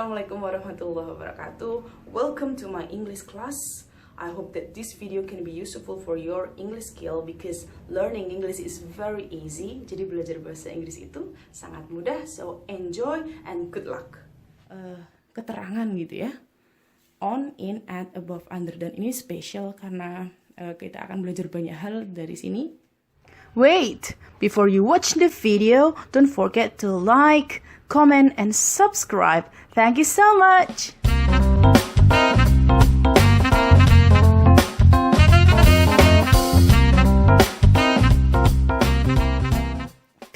Assalamualaikum warahmatullahi wabarakatuh. Welcome to my English class. I hope that this video can be useful for your English skill because learning English is very easy. Jadi belajar bahasa Inggris itu sangat mudah. So enjoy and good luck. Keterangan gitu ya. On, in, at, above, under. Dan ini spesial karena kita akan belajar banyak hal dari sini. Wait, before you watch the video, don't forget to like, comment, and subscribe. Thank you so much.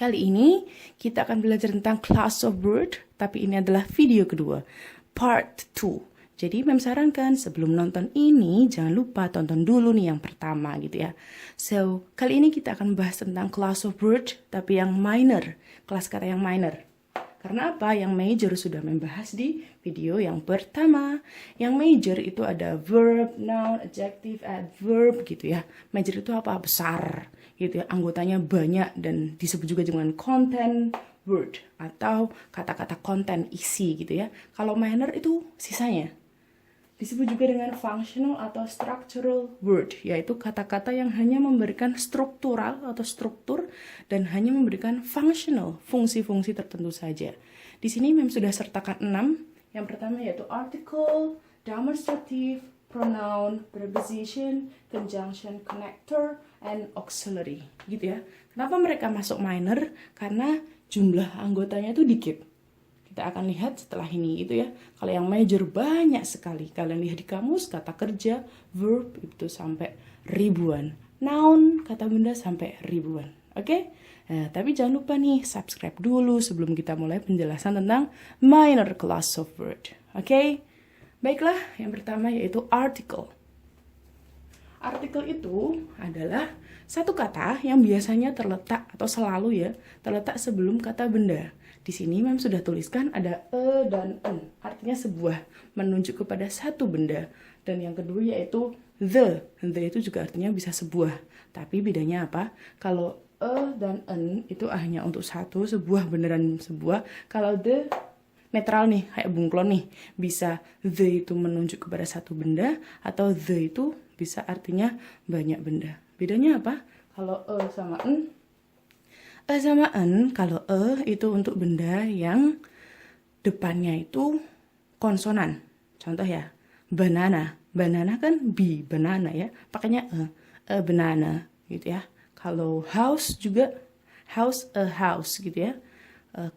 Kali ini kita akan belajar tentang class of word, tapi ini adalah video kedua, part 2. Jadi Mem sarankan sebelum nonton ini jangan lupa tonton dulu nih yang pertama gitu ya. So, kali ini kita akan bahas tentang class of word tapi yang minor, kelas kata yang minor. Karena apa? Yang major sudah membahas di video yang pertama. Yang major itu ada verb, noun, adjective, adverb gitu ya. Major itu apa? Besar gitu ya. Anggotanya banyak dan disebut juga dengan content word atau kata-kata konten isi gitu ya. Kalau minor itu sisanya. Disebut juga dengan functional atau structural word, yaitu kata-kata yang hanya memberikan struktural atau struktur dan hanya memberikan functional, fungsi-fungsi tertentu saja. Di sini Mem sudah sertakan 6. Yang pertama yaitu article, demonstrative, pronoun, preposition, conjunction, connector, and auxiliary. Gitu ya. Kenapa mereka masuk minor? Karena jumlah anggotanya itu dikit. Kita akan lihat setelah ini gitu ya. Kalau yang major banyak sekali. Kalian lihat di kamus kata kerja, verb itu sampai ribuan. Noun, kata benda sampai ribuan. Oke? Nah, tapi jangan lupa nih subscribe dulu sebelum kita mulai penjelasan tentang minor class of word. Oke? Baiklah, yang pertama yaitu article. Artikel itu adalah satu kata yang biasanya terletak atau selalu ya terletak sebelum kata benda. Di sini Mem sudah tuliskan ada e dan en, artinya sebuah, menunjuk kepada satu benda. Dan yang kedua yaitu the itu juga artinya bisa sebuah. Tapi bedanya apa? Kalau e dan en itu hanya untuk satu, sebuah beneran sebuah. Kalau the netral nih, kayak bunglon nih, bisa the itu menunjuk kepada satu benda atau the itu bisa artinya banyak benda. Bedanya apa? Kalau e sama en, kalau itu untuk benda yang depannya itu konsonan. Contoh ya, banana. Banana kan B, banana ya. Pakainya banana gitu ya. Kalau house juga house, a house gitu ya.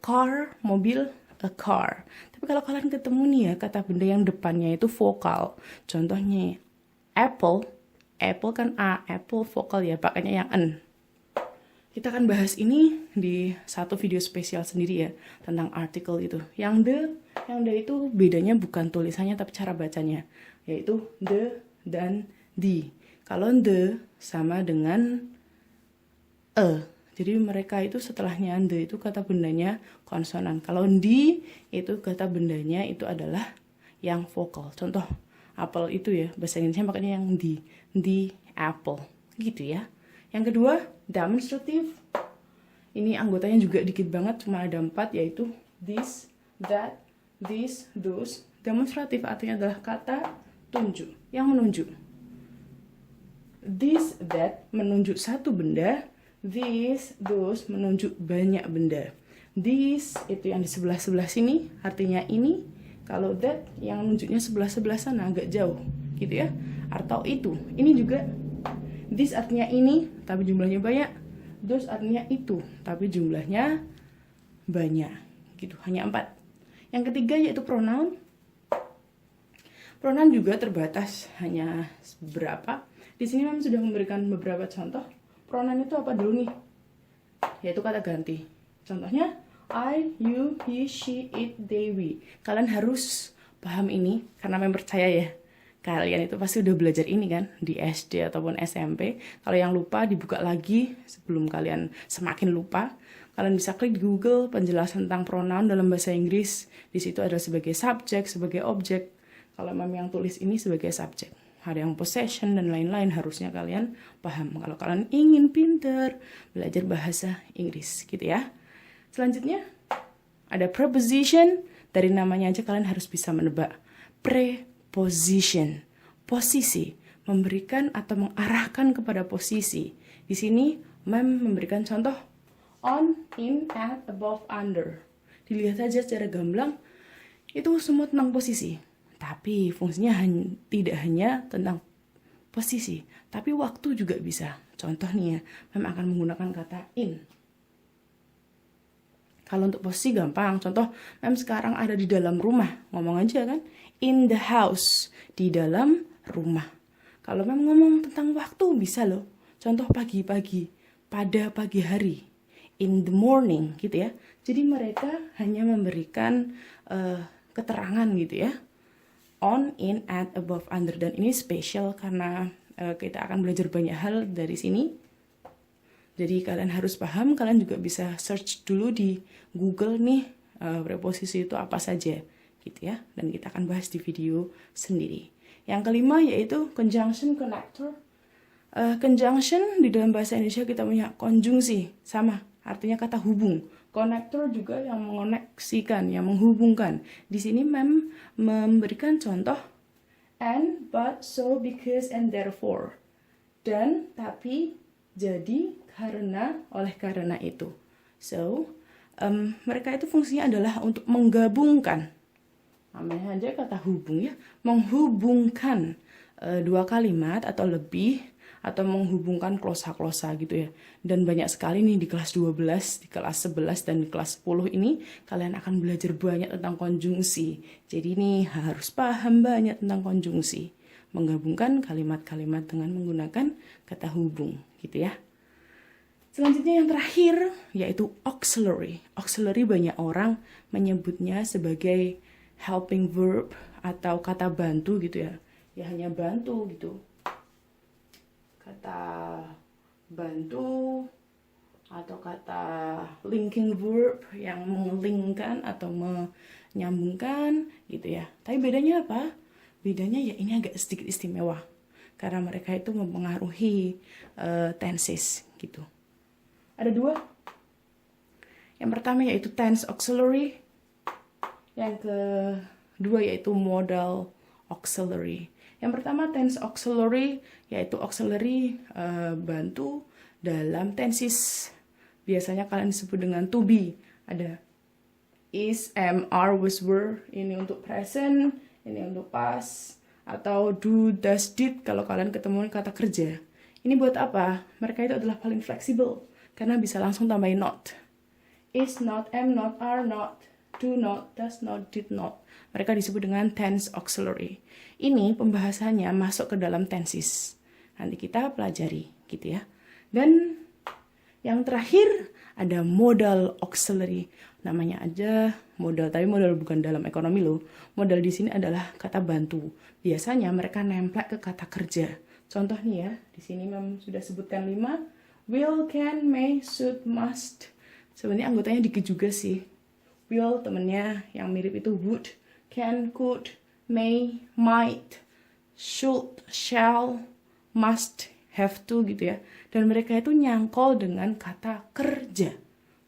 Car, mobil, a car. Tapi kalau kalian ketemu nih ya kata benda yang depannya itu vokal. Contohnya apple. Apple kan A, apple vokal ya, pakainya yang N. Kita akan bahas ini di satu video spesial sendiri ya tentang artikel itu. Yang the itu bedanya bukan tulisannya tapi cara bacanya, yaitu the dan the. Kalau the sama dengan e. Jadi mereka itu setelahnya the itu kata bendanya konsonan. Kalau di itu kata bendanya itu adalah yang vokal. Contoh apple itu ya bahasa Inggrisnya makanya yang the apple gitu ya. Yang kedua, demonstrative. Ini anggotanya juga dikit banget, cuma ada 4, yaitu this, that, this, those. Demonstrative artinya adalah kata tunjuk, yang menunjuk. This, that menunjuk satu benda. This, those menunjuk banyak benda. This itu yang di sebelah-sebelah sini, artinya ini. Kalau that yang menunjuknya sebelah-sebelah sana, agak jauh, gitu ya. Atau itu, ini juga. This artinya ini, tapi jumlahnya banyak. Those artinya itu, tapi jumlahnya banyak. Gitu, hanya 4. Yang ketiga yaitu pronoun. Pronoun juga terbatas, hanya beberapa. Di sini Mem sudah memberikan beberapa contoh. Pronoun itu apa dulu nih? Yaitu kata ganti. Contohnya, I, you, he, she, it, they, we. Kalian harus paham ini, karena Mem percaya ya. Kalian itu pasti udah belajar ini kan di SD ataupun SMP. Kalau yang lupa dibuka lagi sebelum kalian semakin lupa. Kalian bisa klik di Google penjelasan tentang pronoun dalam bahasa Inggris. Di situ ada sebagai subjek, sebagai objek. Kalau Mem yang tulis ini sebagai subjek. Ada yang possession dan lain-lain harusnya kalian paham. Kalau kalian ingin pintar belajar bahasa Inggris gitu ya. Selanjutnya ada preposition. Dari namanya aja kalian harus bisa menebak. Preposition, posisi, memberikan atau mengarahkan kepada posisi. Di sini Mem memberikan contoh on, in, at, above, under. Dilihat saja secara gamblang, itu semua tentang posisi. Tapi fungsinya tidak hanya tentang posisi, tapi waktu juga bisa. Contoh nih ya, Mem akan menggunakan kata in. Kalau untuk posisi gampang, contoh Mem sekarang ada di dalam rumah, ngomong aja kan, in the house, di dalam rumah. Kalau Mem ngomong tentang waktu bisa loh, contoh pagi-pagi, pada pagi hari, in the morning gitu ya. Jadi mereka hanya memberikan keterangan gitu ya, on, in, at, above, under. Dan ini spesial karena kita akan belajar banyak hal dari sini. Jadi kalian harus paham, kalian juga bisa search dulu di Google nih preposisi itu apa saja gitu ya. Dan kita akan bahas di video sendiri. Yang kelima yaitu conjunction connector. Conjunction di dalam bahasa Indonesia kita punya konjungsi, sama artinya kata hubung. Connector juga yang mengoneksikan, yang menghubungkan. Di sini Mem memberikan contoh and, but, so, because, and therefore. Dan, tapi, jadi, karena, oleh karena itu. So, mereka itu fungsinya adalah untuk menggabungkan. Namanya aja kata hubung ya. Menghubungkan dua kalimat atau lebih, atau menghubungkan klosa-klosa gitu ya. Dan banyak sekali nih di kelas 12, di kelas 11, dan di kelas 10 ini kalian akan belajar banyak tentang konjungsi. Jadi nih harus paham banyak tentang konjungsi. Menggabungkan kalimat-kalimat dengan menggunakan kata hubung gitu ya. Selanjutnya yang terakhir yaitu auxiliary. Auxiliary banyak orang menyebutnya sebagai helping verb atau kata bantu gitu ya. Ya hanya bantu gitu. Kata bantu atau kata linking verb yang mengelingkan atau menyambungkan gitu ya. Tapi bedanya apa? Bedanya ya ini agak sedikit istimewa karena mereka itu mempengaruhi tenses gitu. Ada dua. Yang pertama yaitu tense auxiliary. Yang kedua yaitu modal auxiliary. Yang pertama tense auxiliary yaitu auxiliary bantu dalam tenses. Biasanya kalian disebut dengan to be. Ada is, am, are, was, were. Ini untuk present, ini untuk past. Atau do, does, did kalau kalian ketemu kata kerja. Ini buat apa? Mereka itu adalah paling fleksibel. Karena bisa langsung tambahin not. Is not, am not, are not, do not, does not, did not. Mereka disebut dengan tense auxiliary. Ini pembahasannya masuk ke dalam tenses. Nanti kita pelajari gitu ya. Dan yang terakhir ada modal auxiliary. Namanya aja modal, tapi modal bukan dalam ekonomi loh. Modal di sini adalah kata bantu. Biasanya mereka nemplek ke kata kerja. Contoh nih ya, di sini Mem sudah sebutkan 5. Will, can, may, should, must. Sebenarnya anggotanya dikit juga sih. Will temennya yang mirip itu would, can, could, may, might, should, shall, must, have to gitu ya. Dan mereka itu nyangkol dengan kata kerja.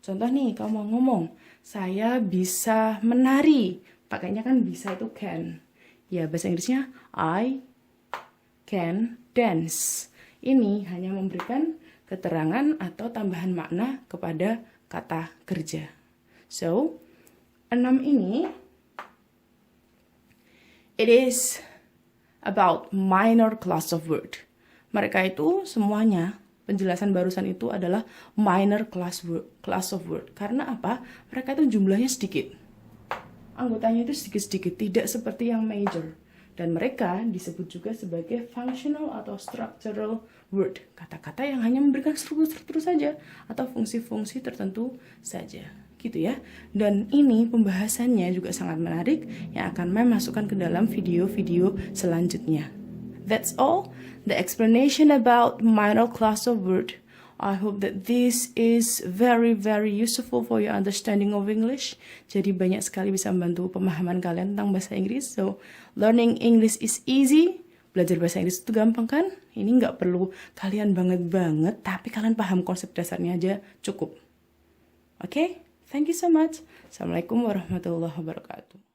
Contoh nih, kamu mau ngomong, saya bisa menari. Pakainya kan bisa itu can. Ya, bahasa Inggrisnya I can dance. Ini hanya memberikan keterangan atau tambahan makna kepada kata kerja. So, 6 ini it is about minor class of word. Mereka itu semuanya, penjelasan barusan itu adalah minor class of word. Karena apa? Mereka itu jumlahnya sedikit. Anggotanya itu sedikit-sedikit, tidak seperti yang major. Dan mereka disebut juga sebagai functional atau structural word. Kata-kata yang hanya memberikan struktur-struktur saja atau fungsi-fungsi tertentu saja. Gitu ya. Dan ini pembahasannya juga sangat menarik yang akan Mem masukkan ke dalam video-video selanjutnya. That's all the explanation about minor class of word. I hope that this is very useful for your understanding of English. Jadi banyak sekali bisa membantu pemahaman kalian tentang bahasa Inggris. So, learning English is easy. Belajar bahasa Inggris itu gampang kan? Ini nggak perlu kalian banget, tapi kalian paham konsep dasarnya aja cukup. Oke? Thank you so much. Assalamualaikum warahmatullahi wabarakatuh.